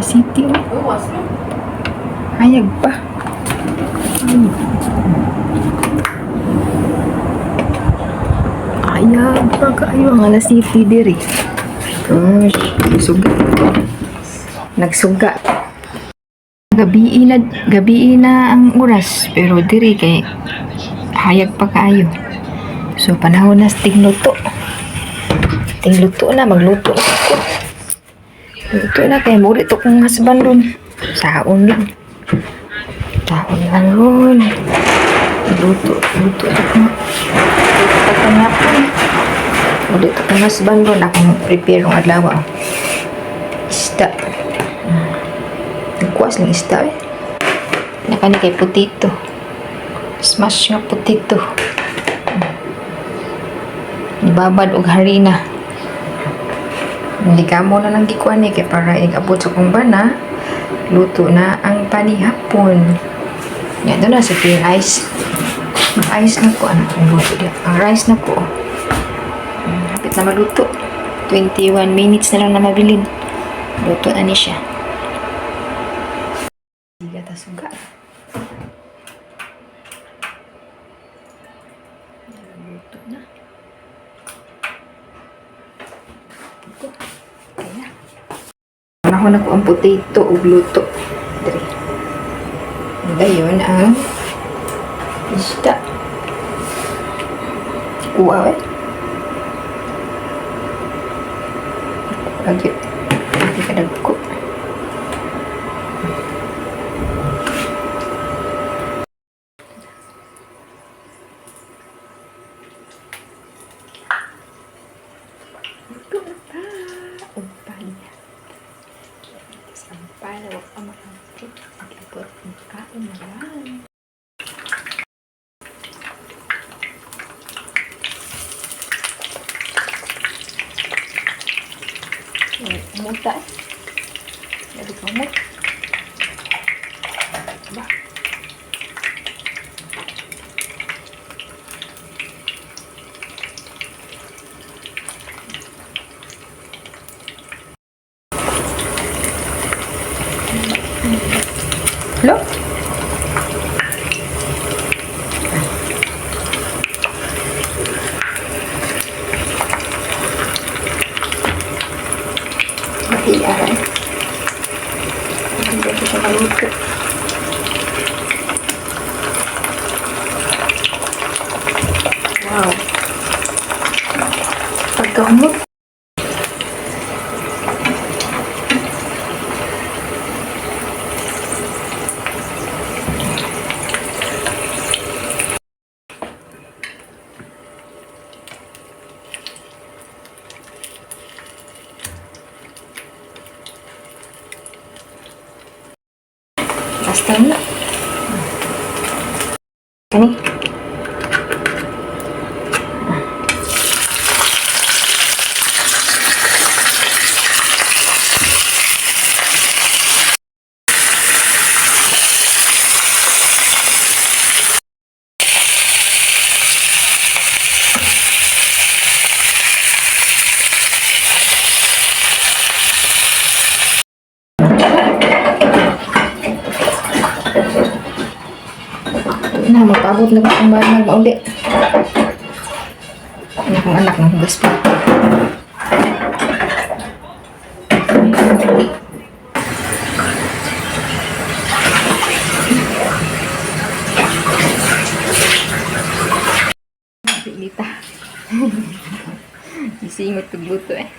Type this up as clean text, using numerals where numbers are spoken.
City, hayag pa. Hayag pa kayo ang Alas City diri. Gosh, nagsuga. Gabi na ang oras, pero diri kay hayag pa kayo. So panahon na tingluto. Tingluto na, magluto na ako. Luto na kay muri to kong husband ron. Saon lang. Saon lang ron. Luto ako. Luto ako nga po. Muri to kong husband ron. Akong prepare ng adlaw. Isda. Nagkuwas ng isda eh. Nakani kay potato. Smash nga potato. Ibabad og harina. Hindi ka mo na lang gikuan eh, kaya para igabot sa kong bana, luto na ang panihapon. Yan, doon na sa ice. Ice na ko, ano kong luto diya. Ang rice na ko. Hapit na maluto. 21 minutes na lang na mabilin. Luto na ni siya. Siga ta suga. Luto na. Ako na ko ang potato o luto. Dali. Dayon ang isda. Kuha eh. Lagi. Lagi kadag ko. Para wag ka makakit pag-ipot ng kain na lang. Muta eh. Labi ka mo. Ba? Hello? Matiyaran. Hindi ko siya maluto. Wow. Pagkamot. Basta na. Kani? Na, magpaabot na akong bahay mauli. Ano akong anak ng hugas pa. Pilita. Isingot kong luto eh.